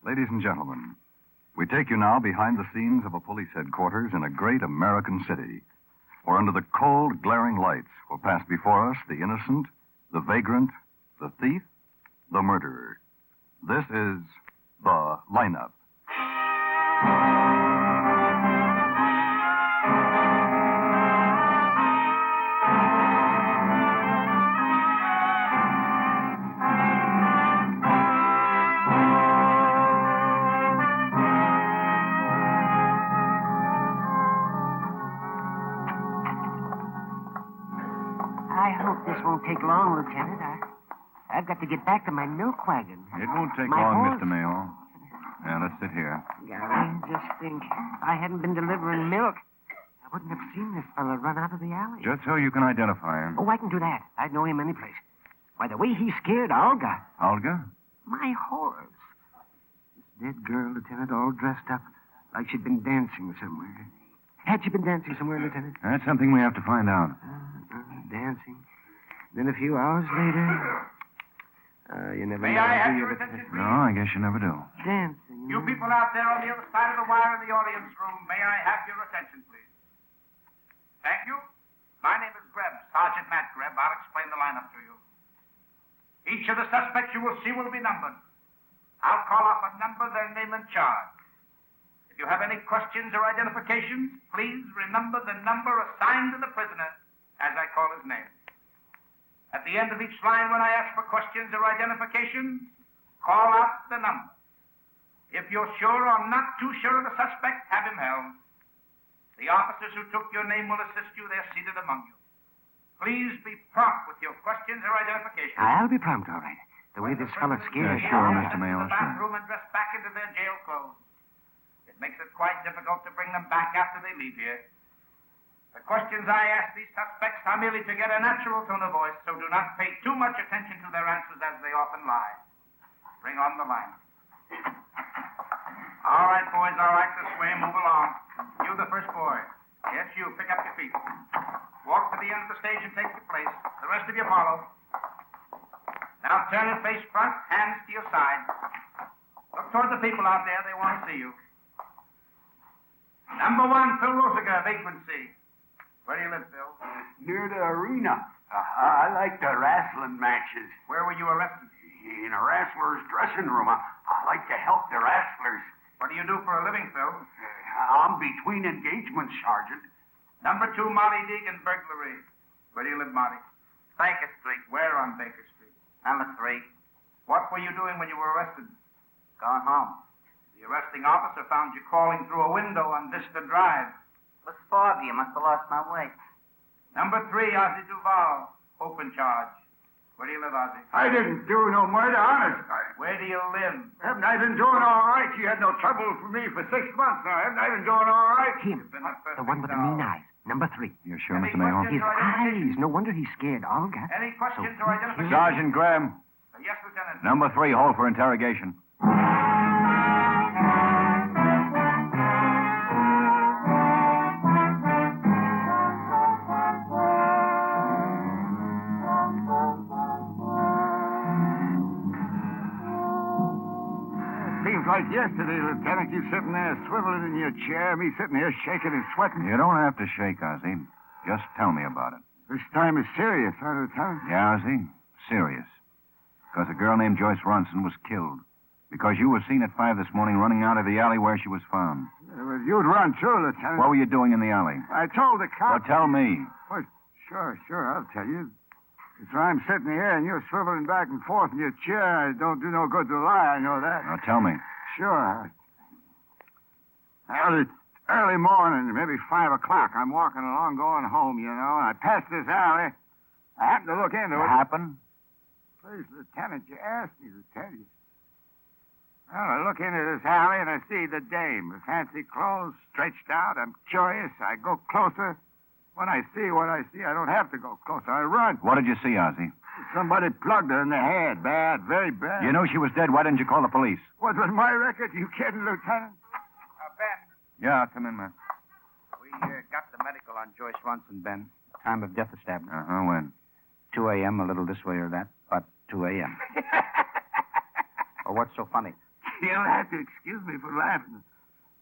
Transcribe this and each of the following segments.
Ladies and gentlemen, we take you now behind the scenes of a police headquarters in a great American city, where under the cold, glaring lights will pass before us the innocent, the vagrant, the thief, the murderer. This is The Lineup. I hope this won't take long, Lieutenant. I've got to get back to my milk wagon. It won't take My long, horse. Mr. Mayo. Now, let's sit here. Golly, just think. If I hadn't been delivering milk, I wouldn't have seen this fella run out of the alley. Just so you can identify him. Oh, I can do that. I'd know him any place. Why, the way he scared Olga. Olga? My horse. This dead girl, Lieutenant, all dressed up like she'd been dancing somewhere. Had she been dancing somewhere, Lieutenant? That's something we have to find out. Dancing. Then a few hours later... you never May know, I have do you, your Lieutenant? attention, please? No, I guess you never do. Dancing. You people out there on the other side of the wire in the audience room, may I have your attention, please? Thank you. My name is Greb, Sergeant Matt Greb. I'll explain the lineup to you. Each of the suspects you will see will be numbered. I'll call off a number, their name and charge. If you have any questions or identifications, please remember the number assigned to the prisoner as I call his name. At the end of each line, when I ask for questions or identifications, call out the number. If you're sure or not too sure of the suspect, have him held. The officers who took your name will assist you. They're seated among you. Please be prompt with your questions or identifications. I'll be prompt, all right. The way this fella's scared. Yeah, sure, me. Mr. Mayo, To the bathroom and dress back into their jail clothes. It makes it quite difficult to bring them back after they leave here. The questions I ask these suspects are merely to get a natural tone of voice, so do not pay too much attention to their answers as they often lie. Bring on the line. All right, boys, all right, this way, move along. You, the first boy. Yes, you, pick up your feet. Walk to the end of the stage and take your place. The rest of you follow. Now turn and face front, hands to your side. Look toward the people out there. They want to see you. Number one, Phil Rosiger, vagrancy. Where do you live, Phil? Near the arena. I like the wrestling matches. Where were you arrested? In a wrestler's dressing room. I like to help the wrestlers. What do you do for a living, Phil? I'm between engagements, Sergeant. Number two, Molly Deegan, burglary. Where do you live, Molly? Baker Street, Where on Baker Street? number 3. What were you doing when you were arrested? Going home. The arresting officer found you crawling through a window on Vista Drive. It was foggy. I must have lost my way. Number 3, Ozzie Duval, open charge. Where do you live, Ozzie? I didn't do no murder, honest. Where do you live? Haven't I been doing all right? You had no trouble for me for 6 months now. Haven't I been doing all right? Him. Been the The one with the mean eyes. Number 3. You're sure, Any Mr. Mayo? questions? His eyes. No wonder he scared Olga. Any questions or identifications? Sergeant Graham, Yes, Lieutenant. number 3, hold for interrogation. Seems like yesterday, Lieutenant, you sitting there swiveling in your chair, me sitting here shaking and sweating. You don't have to shake, Ozzie. Just tell me about it. This time is serious, huh, Lieutenant? Yeah, Ozzie? Serious. Because a girl named Joyce Ronson was killed. Because you were seen at 5 this morning running out of the alley where she was found. Well, you'd run too, Lieutenant. What were you doing in the alley? I told the Well, cop... tell me. Well, sure, I'll tell you. It's why I'm sitting here and you're swiveling back and forth in your chair. It don't do no good to lie, I know that. Now, tell me. Sure. Well, it's early morning, maybe 5 o'clock. I'm walking along going home, you know, and I pass this alley. I happen to look into What it. happened? Please, Lieutenant, you asked me to tell you. Well, I look into this alley and I see the dame, with fancy clothes stretched out. I'm curious. I go closer. When I see what I see, I don't have to go closer. I run. What did you see, Ozzie? Somebody plugged her in the head. Bad, very bad. You know she was dead. Why didn't you call the police? What was my record? You kidding, Lieutenant? Ben, Yeah, come in, man. we got the medical on Joyce Ronson, Ben. Time of death established. Uh-huh, when? 2 a.m., a little this way or that, but 2 a.m. Well, what's so funny? You'll have to excuse me for laughing,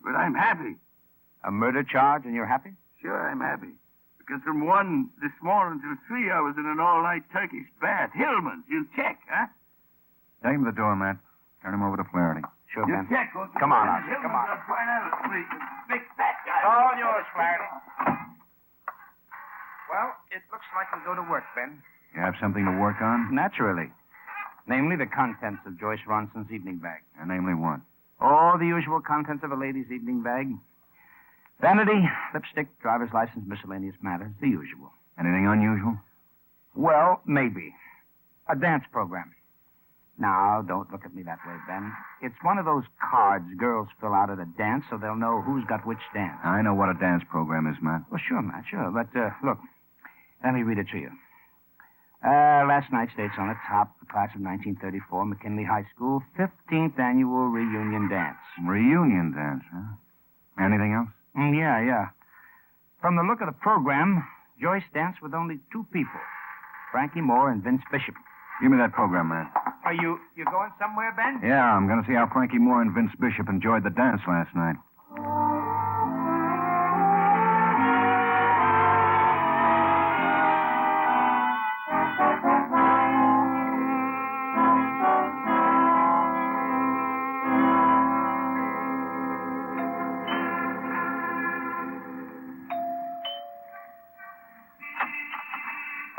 but I'm happy. A murder charge and you're happy? Sure, I'm happy. Because from 1 this morning till 3, I was in an all-night Turkish bath. Hillman's. You check, huh? Take him to the door, Matt. Turn him over to Flaherty. Sure, You Ben. check, won't you? Come on, Archie, Hillman's come on. gonna find out it's me. Big fat guy. It's all yours, Flaherty. Well, it looks like we'll go to work, Ben. You have something to work on? Naturally. Namely, the contents of Joyce Ronson's evening bag. Namely what? All the usual contents of a lady's evening bag. Vanity, lipstick, driver's license, miscellaneous matters, the usual. Anything unusual? Well, maybe. A dance program. Now, don't look at me that way, Ben. It's one of those cards girls fill out at a dance so they'll know who's got which dance. I know what a dance program is, Matt. Well, sure, Matt, sure. But, look, let me read it to you. Last night's date's on the top. The class of 1934, McKinley High School, 15th annual reunion dance. Reunion dance, huh? Anything else? Yeah. From the look of the program, Joyce danced with only 2 people, Frankie Moore and Vince Bishop. Give me that program, Matt. Are you going somewhere, Ben? Yeah, I'm going to see how Frankie Moore and Vince Bishop enjoyed the dance last night.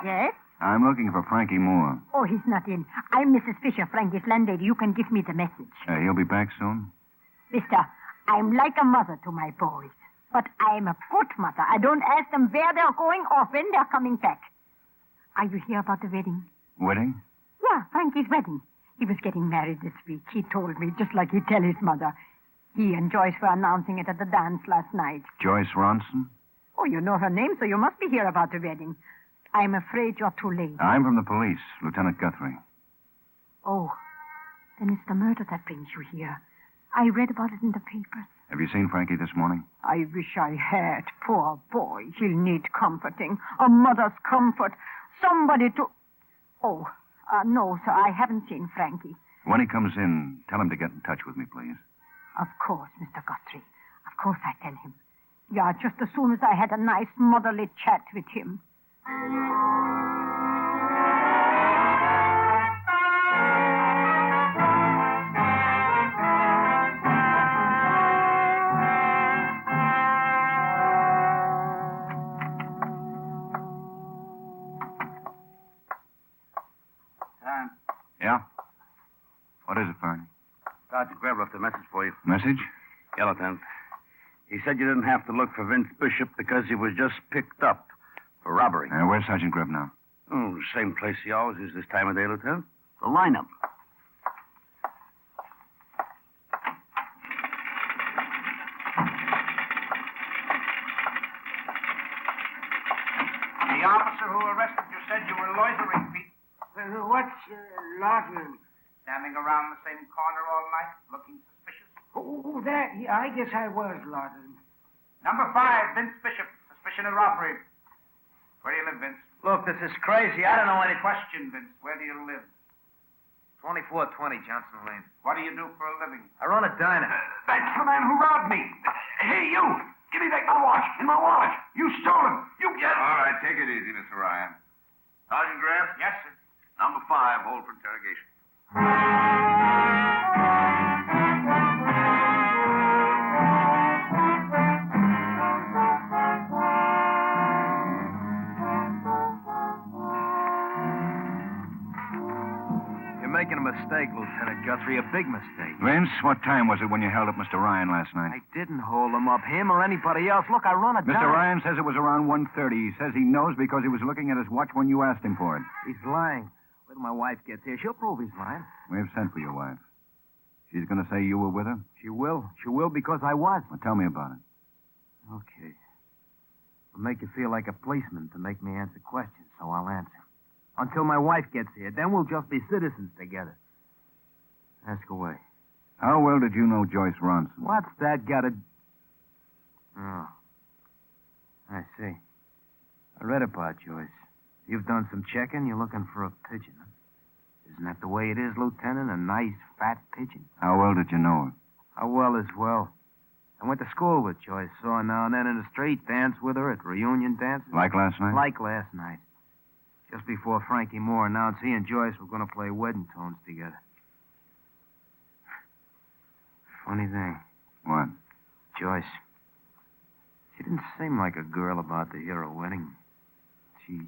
Yes? I'm looking for Frankie Moore. Oh, he's not in. I'm Mrs. Fisher, Frankie's landlady. You can give me the message. He'll be back soon? Mister, I'm like a mother to my boys. But I'm a good mother. I don't ask them where they're going or when they're coming back. Are you here about the wedding? Wedding? Yeah, Frankie's wedding. He was getting married this week. He told me, just like he'd tell his mother. He and Joyce were announcing it at the dance last night. Joyce Ronson? Oh, you know her name, so you must be here about the wedding. I'm afraid you're too late. I'm from the police, Lieutenant Guthrie. Oh, then it's the murder that brings you here. I read about it in the papers. Have you seen Frankie this morning? I wish I had. Poor boy. He'll need comforting. A mother's comfort. Somebody to... Oh, no, sir, I haven't seen Frankie. When he comes in, tell him to get in touch with me, please. Of course, Mr. Guthrie. Of course I tell him. Yeah, just as soon as I had a nice motherly chat with him. Yeah? What is it, Fernie? Sergeant Greb left a message for you. Message? Yeah, Lieutenant. He said you didn't have to look for Vince Bishop because he was just picked up for robbery. Where's Sergeant Greb now? Oh, same place he always is this time of day, Lieutenant. The lineup. The officer who arrested you said you were loitering, Pete. What's loitering? Standing around the same corner all night, looking suspicious. Oh, that, yeah, I guess I was loitering. Number 5, Vince Bishop. Suspicion of robbery. Where do you live, Vince? Look, this is crazy. I don't know any... Question, Vince. Where do you live? 2420 Johnson Lane. What do you do for a living? I run a diner. That's the man who robbed me. Hey, you! Give me back my watch. In my wallet. You stole it. You get it. All right, take it easy, Mr. Ryan. Sergeant Greb? Yes, sir. Number 5, hold for interrogation. You're making a mistake, Lieutenant Guthrie, a big mistake. Vince, what time was it when you held up Mr. Ryan last night? I didn't hold him up, him or anybody else. Look, I run a Mr. diner. Ryan says it was around 1:30. He says he knows because he was looking at his watch when you asked him for it. He's lying. Wait till my wife gets here. She'll prove he's lying. We've sent for your wife. She's going to say you were with her? She will. She will because I was. Well, tell me about it. Okay. It'll make you feel like a policeman to make me answer questions, so I'll answer. Until my wife gets here. Then we'll just be citizens together. Ask away. How well did you know Joyce Ronson? What's that got to... Oh. I see. I read about Joyce. You've done some checking. You're looking for a pigeon, huh? Is Isn't that the way it is, Lieutenant? A nice, fat pigeon. How well did you know her? How well as well. I went to school with Joyce. Saw her now and then in the street. Danced with her at reunion dances. Like last night? Like last night. Just before Frankie Moore announced he and Joyce were going to play wedding tones together. Funny thing. What? Joyce. She didn't seem like a girl about to hear a wedding. She was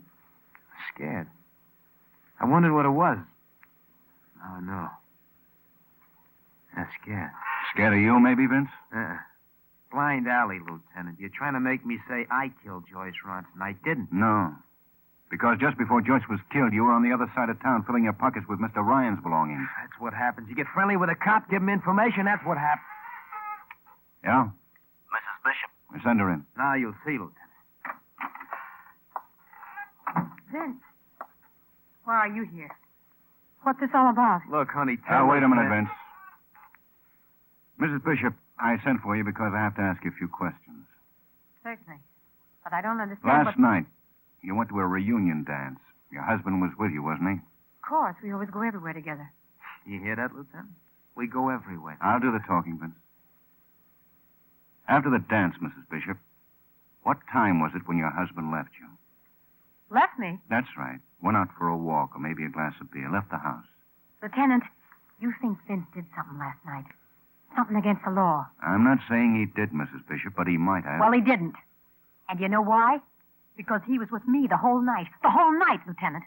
scared. I wondered what it was. Now I know. I'm scared. Scared of you, maybe, Vince? Blind alley, Lieutenant. You're trying to make me say I killed Joyce Ronson. I didn't. No. Because just before Joyce was killed, you were on the other side of town filling your pockets with Mr. Ryan's belongings. That's what happens. You get friendly with a cop, give him information, that's what happens. Yeah? Mrs. Bishop. We send her in. Now you'll see, Lieutenant. Vince, why are you here? What's this all about? Look, honey, tell Wait a us minute, that- Vince. Mrs. Bishop, I sent for you because I have to ask you a few questions. Certainly. But I don't understand Last what... night, you went to a reunion dance. Your husband was with you, wasn't he? Of course, we always go everywhere together. You hear that, Lieutenant? We go everywhere. I'll do the talking, Vince. After the dance, Mrs. Bishop, what time was it when your husband left you? Left me? That's right. Went out for a walk or maybe a glass of beer. Left the house. Lieutenant, you think Vince did something last night. Something against the law. I'm not saying he did, Mrs. Bishop, but he might have. Well, he didn't. And you know why? Because he was with me the whole night. The whole night, Lieutenant.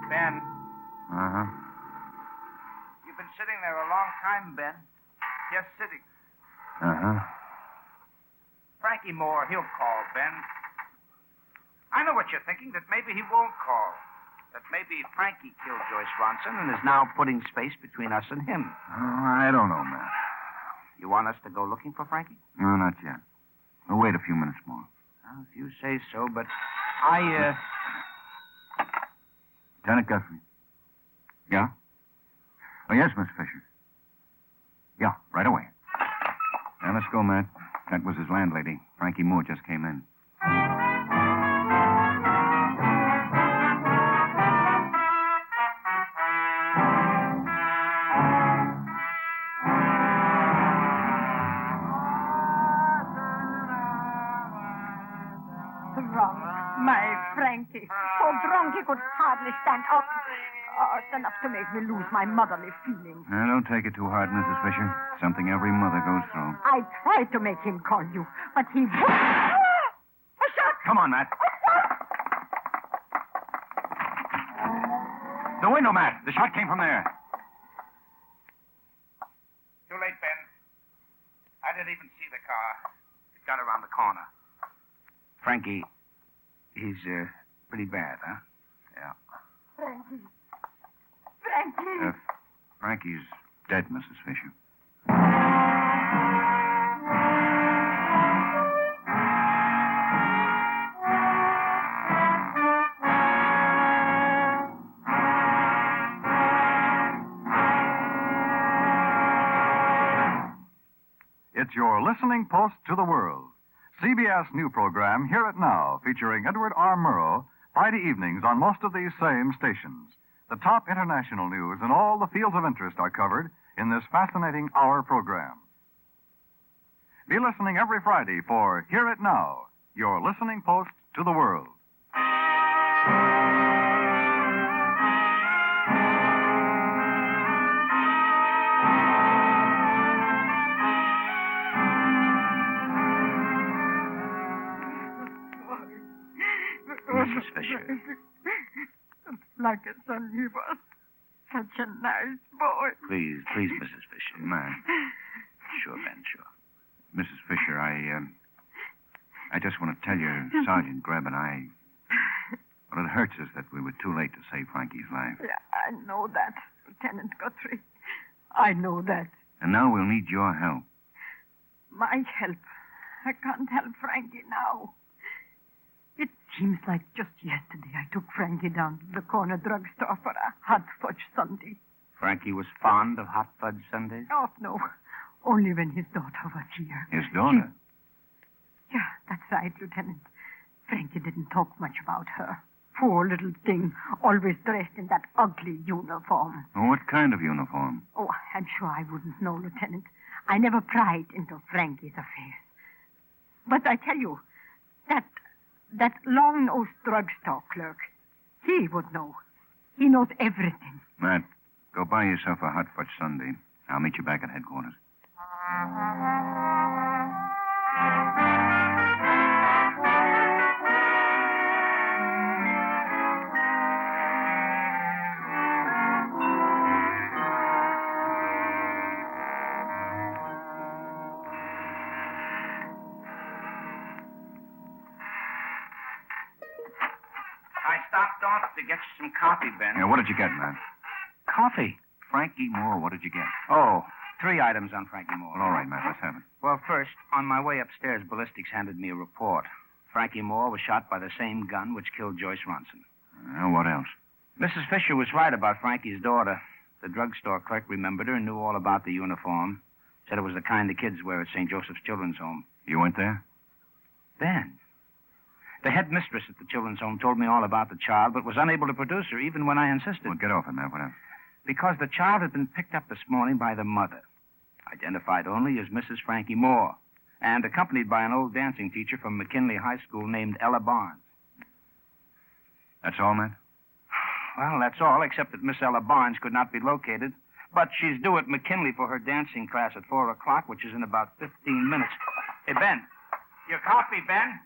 Ben, Uh-huh. you've been sitting there a long time, Ben. Just sitting. Uh-huh. Frankie Moore, he'll call, Ben. I know what you're thinking, that maybe he won't call. That maybe Frankie killed Joyce Ronson and is now putting space between us and him. Oh, I don't know, man. You want us to go looking for Frankie? No, not yet. We'll wait a few minutes more. Well, if you say so, but I, Lieutenant Guthrie. Yeah? Oh, yes, Miss Fisher. Yeah, right away. Now, let's go, Matt. That was his landlady. Frankie Moore just came in. Drunk, my Frankie. So drunk he could hardly stand up. Oh, it's enough to make me lose my motherly feelings. Now, don't take it too hard, Mrs. Fisher. Something every mother goes through. I tried to make him call you, but he... A shot! Come on, Matt. The window, Matt. The shot came from there. too late, Ben. I didn't even see the car. It got around the corner. Frankie, he's pretty bad, huh? Yeah. Frankie. Frankie. Frankie's dead, Mrs. Fisher. It's your listening post to the world. CBS new program, Hear It Now, featuring Edward R. Murrow, Friday evenings on most of these same stations. The top international news and all the fields of interest are covered in this fascinating hour program. Be listening every Friday for Hear It Now, your listening post to the world. Mrs. Fisher. Like a son he was. Such a nice boy. Please, Mrs. Fisher. Matt. Sure, Ben, sure. Mrs. Fisher, I just want to tell you, Sergeant Greb and I, well, it hurts us that we were too late to save Frankie's life. Yeah, I know that, Lieutenant Guthrie. I know that. And now we'll need your help. My help. I can't help Frankie now. It seems like just yesterday I took Frankie down to the corner drugstore for a hot fudge sundae. Frankie was fond of hot fudge sundaes? Oh, no. Only when his daughter was here. His daughter? Yeah, that's right, Lieutenant. Frankie didn't talk much about her. Poor little thing, always dressed in that ugly uniform. What kind of uniform? Oh, I'm sure I wouldn't know, Lieutenant. I never pried into Frankie's affairs. But I tell you, that long-nosed drugstore clerk, he would know. He knows everything. Matt, go buy yourself a hot fudge sundae. I'll meet you back at headquarters. I stopped off to get you some coffee, Ben. Yeah, what did you get, Matt? Coffee? Frankie Moore, what did you get? Oh, 3 items on Frankie Moore. Well, all right, Matt, let's have it. Well, first, on my way upstairs, ballistics handed me a report. Frankie Moore was shot by the same gun which killed Joyce Ronson. What else? Mrs. Fisher was right about Frankie's daughter. The drugstore clerk remembered her and knew all about the uniform. Said it was the kind the kids wear at St. Joseph's Children's Home. You went there? Ben, the headmistress at the children's home told me all about the child, but was unable to produce her even when I insisted. Well, get off it, Matt. What else? Because the child had been picked up this morning by the mother, identified only as Mrs. Frankie Moore, and accompanied by an old dancing teacher from McKinley High School named Ella Barnes. That's all, Matt? Well, that's all, except that Miss Ella Barnes could not be located. But she's due at McKinley for her dancing class at 4 o'clock, which is in about 15 minutes. Hey, Ben. Your coffee, Ben?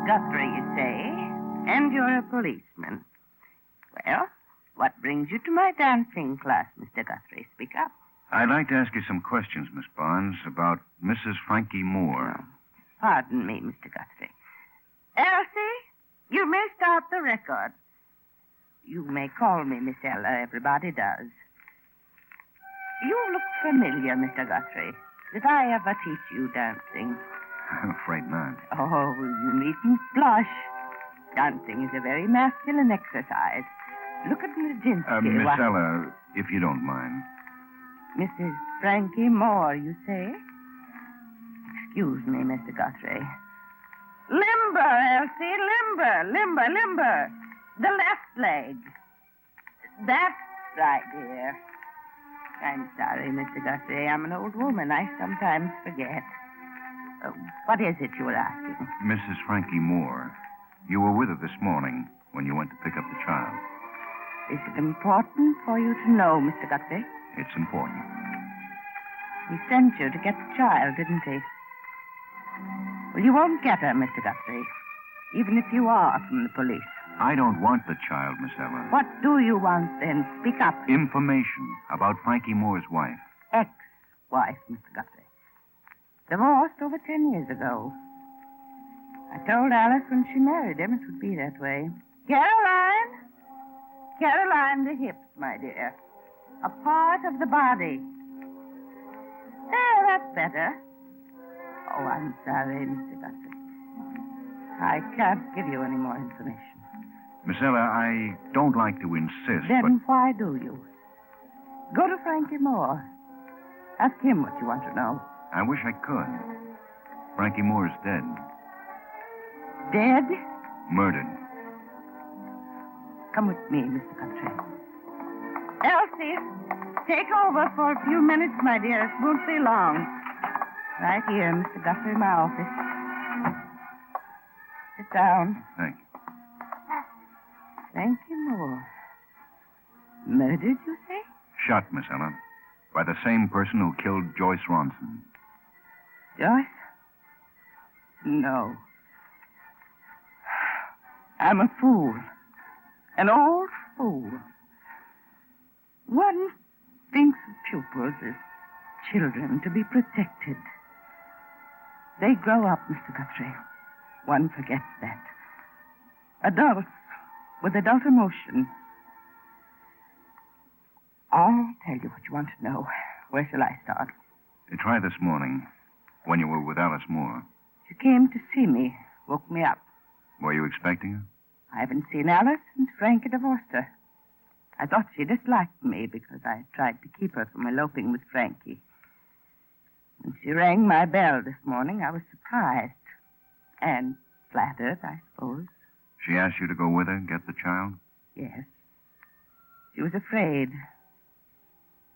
Guthrie, you say, and you're a policeman. Well, what brings you to my dancing class, Mr. Guthrie? Speak up. I'd like to ask you some questions, Miss Barnes, about Mrs. Frankie Moore. Pardon me, Mr. Guthrie. Elsie, you may start the record. You may call me Miss Ella. Everybody does. You look familiar, Mr. Guthrie. Did I ever teach you dancing? I'm afraid not. Oh, you needn't blush. Dancing is a very masculine exercise. Look at Nijinsky. Miss Ella, if you don't mind. Mrs. Frankie Moore, you say? Excuse me, Mr. Guthrie. Limber, Elsie, limber, limber, limber. The left leg. That's right, dear. I'm sorry, Mr. Guthrie. I'm an old woman. I sometimes forget. What is it you were asking? Mrs. Frankie Moore, you were with her this morning when you went to pick up the child. Is it important for you to know, Mr. Guthrie? It's important. He sent you to get the child, didn't he? Well, you won't get her, Mr. Guthrie, even if you are from the police. I don't want the child, Miss Ella. What do you want, then? Speak up. Information about Frankie Moore's wife. Ex-wife, Mr. Guthrie. Divorced over 10 years ago. I told Alice when she married him it would be that way. Caroline! Caroline, the hips, my dear. A part of the body. There, that's better. Oh, I'm sorry, Mr. Guthrie. I can't give you any more information. Miss Ella, I don't like to insist, Then why do you? Go to Frankie Moore. Ask him what you want to know. I wish I could. Frankie Moore's dead. Dead? Murdered. Come with me, Mr. Guthrie. Elsie, take over for a few minutes, my dear. It won't be long. Right here, Mr. Guthrie, in my office. Sit down. Thank you. Frankie Moore. Murdered, you say? Shot, Miss Ella, by the same person who killed Joyce Ronson. Joyce? No. I'm a fool. An old fool. One thinks of pupils as children to be protected. They grow up, Mr. Guthrie. One forgets that. Adults with adult emotions. I'll tell you what you want to know. Where shall I start? Try this morning, when you were with Alice Moore. She came to see me, woke me up. Were you expecting her? I haven't seen Alice since Frankie divorced her. I thought she disliked me because I tried to keep her from eloping with Frankie. When she rang my bell this morning, I was surprised. And flattered, I suppose. She asked you to go with her and get the child? Yes. She was afraid.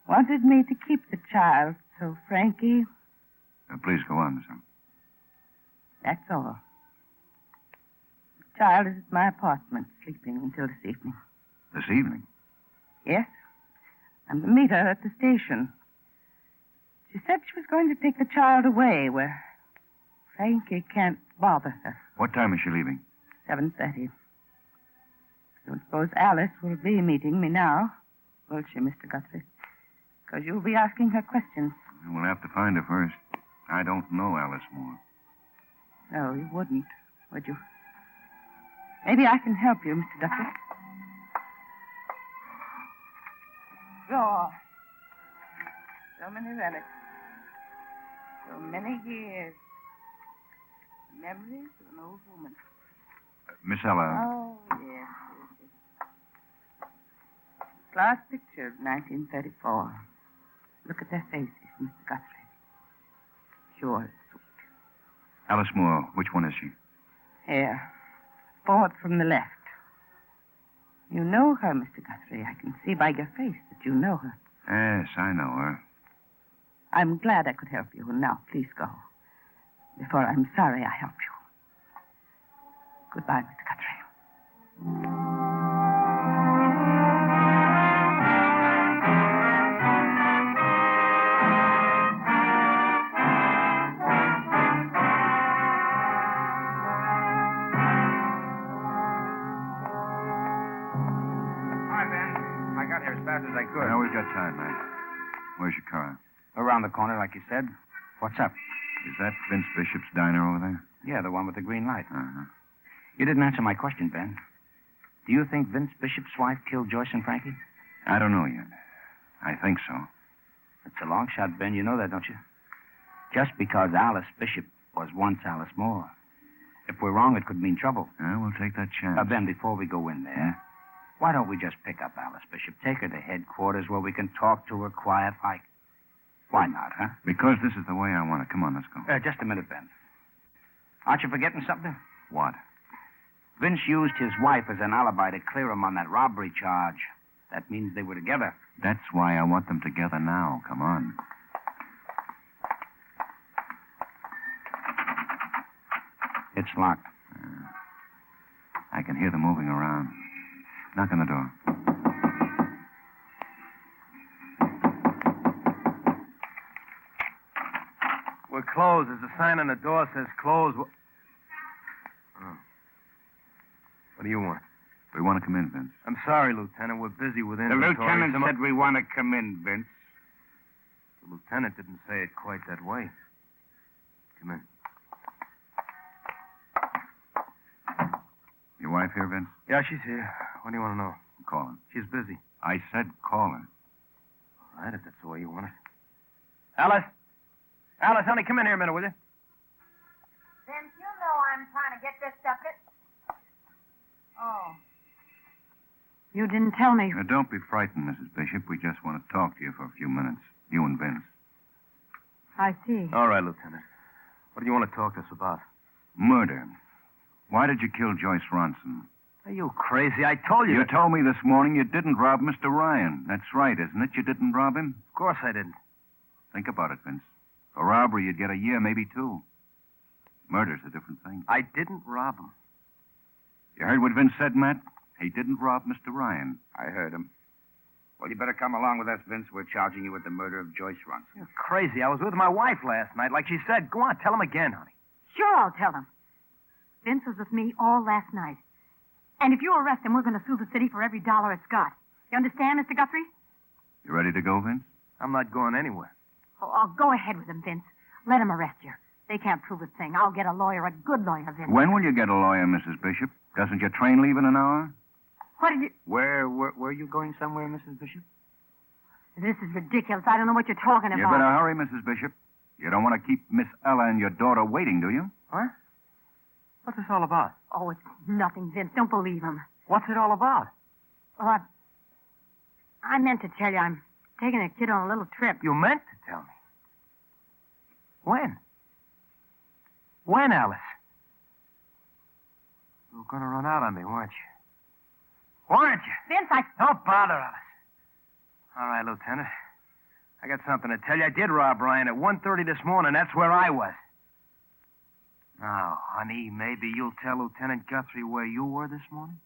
Wanted me to keep the child, so Frankie... Please go on, sir. That's all. The child is at my apartment, sleeping until this evening. This evening? Yes. I'm to meet her at the station. She said she was going to take the child away where Frankie can't bother her. What time is she leaving? 7:30. Don't suppose Alice will be meeting me now, will she, Mr. Guthrie? Because you'll be asking her questions. We'll have to find her first. I don't know Alice Moore. No, you wouldn't, would you? Maybe I can help you, Mr. Guthrie. Drawer. So many relics. So many years. Memories of an old woman. Miss Ella. Oh, yes. Last picture of 1934. Look at their faces, Mr. Guthrie. Sure. Alice Moore, which one is she? Here. Fourth from the left. You know her, Mr. Guthrie. I can see by your face that you know her. Yes, I know her. I'm glad I could help you. Now, please go. Before I'm sorry I helped you. Goodbye, Mr. Guthrie. Hi, Ben. I got here as fast as I could. Now we've got time, man. Where's your car? Around the corner, like you said. What's up? Is that Vince Bishop's diner over there? Yeah, the one with the green light. Uh-huh. You didn't answer my question, Ben. Do you think Vince Bishop's wife killed Joyce and Frankie? I don't know yet. I think so. It's a long shot, Ben. You know that, don't you? Just because Alice Bishop was once Alice Moore. If we're wrong, it could mean trouble. Yeah, we'll take that chance. Ben, before we go in there, why don't we just pick up Alice Bishop, take her to headquarters where we can talk to her quiet like? Why not, huh? Because this is the way I want it. Come on, let's go. Just a minute, Ben. Aren't you forgetting something? What? Vince used his wife as an alibi to clear him on that robbery charge. That means they were together. That's why I want them together now. Come on. It's locked. I can hear them moving around. Knock on the door. We're closed. There's a sign on the door says closed. Oh. What do you want? We want to come in, Vince. I'm sorry, Lieutenant. We're busy with The inventory. lieutenant said we want to come in, Vince. The lieutenant didn't say it quite that way. Come in. Your wife here, Vince? Yeah, she's here. What do you want to know? Call her. She's busy. I said call her. All right, if that's the way you want it. Alice? Alice, honey, come in here a minute, will you? Vince, you know I'm trying to get this stuff in. Oh. You didn't tell me. Now, don't be frightened, Mrs. Bishop. We just want to talk to you for a few minutes. You and Vince. I see. All right, Lieutenant. What do you want to talk to us about? Murder. Why did you kill Joyce Ronson? Are you crazy? I told you. You told me this morning you didn't rob Mr. Ryan. That's right, isn't it? You didn't rob him? Of course I didn't. Think about it, Vince. For robbery, you'd get a year, maybe two. Murder's a different thing. I didn't rob him. You heard what Vince said, Matt? He didn't rob Mr. Ryan. I heard him. Well, you better come along with us, Vince. We're charging you with the murder of Joyce Ronson. You're crazy. I was with my wife last night, like she said. Go on, tell him again, honey. Sure, I'll tell him. Vince was with me all last night. And if you arrest him, we're going to sue the city for every dollar it's got. You understand, Mr. Guthrie? You ready to go, Vince? I'm not going anywhere. Oh, go ahead with him, Vince. Let him arrest you. They can't prove a thing. I'll get a lawyer, a good lawyer, Vince. When will you get a lawyer, Mrs. Bishop? Doesn't your train leave in an hour? What did you... Where are you going somewhere, Mrs. Bishop? This is ridiculous. I don't know what you're talking You about. better hurry, Mrs. Bishop. You don't want to keep Miss Ella and your daughter waiting, do you? What? What's this all about? Oh, it's nothing, Vince. Don't believe him. What's it all about? Well, I meant to tell you I'm taking a kid on a little trip. You meant to tell me. When? When, Alice? You were going to run out on me, weren't you? Weren't you? Vince, Don't bother, Alice. All right, Lieutenant. I got something to tell you. I did rob Ryan at 1:30 this morning. That's where I was. Now, honey, maybe you'll tell Lieutenant Guthrie where you were this morning?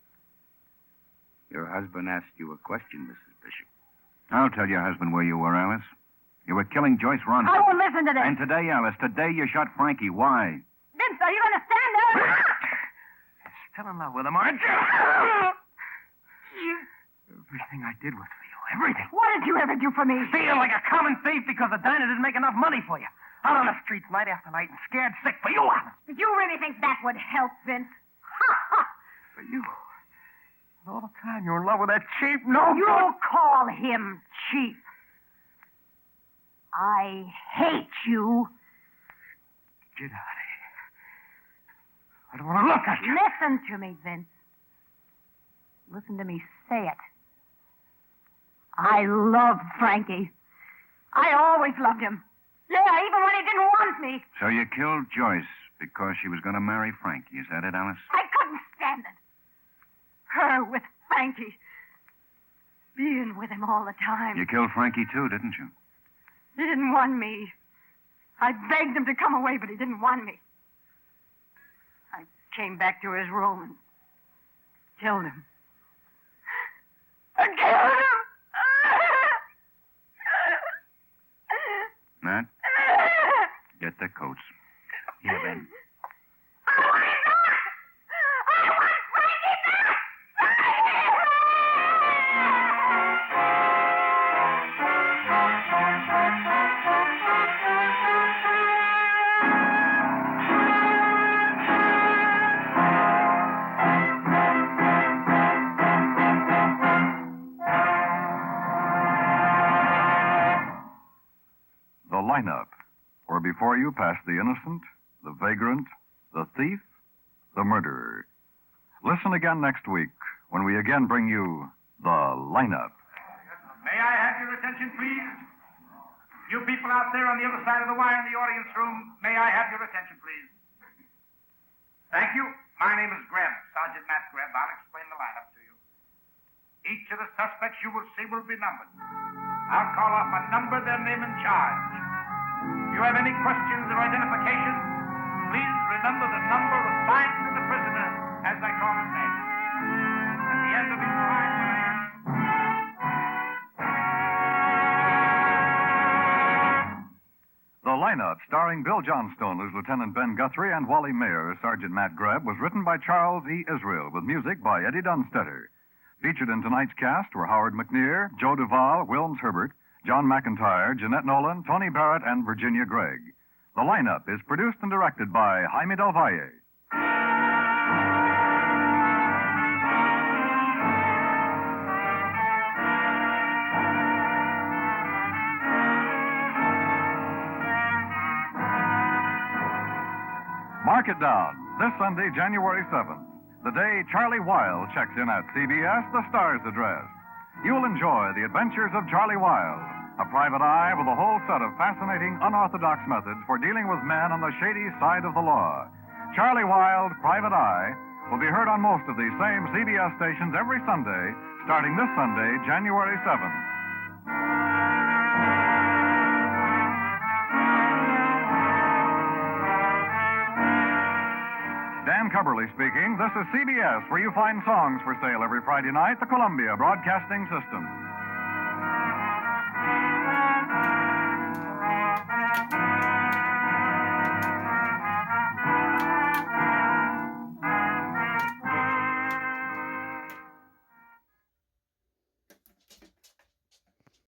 Your husband asked you a question, Mrs. Bishop. I'll tell your husband where you were, Alice. You were killing Joyce Ronson. I won't listen to this. And today, Alice, today you shot Frankie. Why? Vince, are you going to stand there? You're still in love with him, aren't you? Everything I did was for you. Everything. What did you ever do for me? Feel like a common thief because the diner didn't make enough money for you. Out on the streets night after night and scared sick for you, Alice. Did you really think that would help, Vince? For you. And all the time you're in love with that cheap, no You good... call him cheap. I hate you. Get out of here. I don't want to look at you. Listen to me, Vince. Listen to me say it. I love Frankie. I always loved him. Yeah, even when he didn't want me. So you killed Joyce because she was going to marry Frankie. Is that it, Alice? I couldn't stand it. Her with Frankie. Being with him all the time. You killed Frankie, too, didn't you? He didn't want me. I begged him to come away, but he didn't want me. I came back to his room and killed him. I killed him! Matt? Get the coats. Here, Ben. I want it back! I want Frankie back! The lineup, where before you pass the innocent, the vagrant, the thief, the murderer. Listen again next week when we again bring you the lineup. May I have your attention, please? You people out there on the other side of the wire in the audience room, may I have your attention, please? Thank you. My name is Greb, Sergeant Matt Greb. I'll explain the lineup to you. Each of the suspects you will see will be numbered. I'll call off a number, their name, and charge. If you have any questions or identification, please remember the number assigned to the prisoner as I call his name. At the end of each line, when I ask... The lineup, starring Bill Johnstone as Lieutenant Ben Guthrie and Wally Mayer as Sergeant Matt Greb, was written by Charles E. Israel with music by Eddie Dunstetter. Featured in tonight's cast were Howard McNear, Joe Duvall, Wilms Herbert, John McIntyre, Jeanette Nolan, Tony Barrett, and Virginia Gregg. The lineup is produced and directed by Jaime Del Valle. Mark it down. This Sunday, January 7th, the day Charlie Wilde checks in at CBS, the Star's Address. You'll enjoy the adventures of Charlie Wilde, a private eye with a whole set of fascinating, unorthodox methods for dealing with men on the shady side of the law. Charlie Wilde, Private Eye, will be heard on most of these same CBS stations every Sunday, starting this Sunday, January 7th. Dan Cubberly speaking. This is CBS, where you find songs for sale every Friday night, the Columbia Broadcasting System.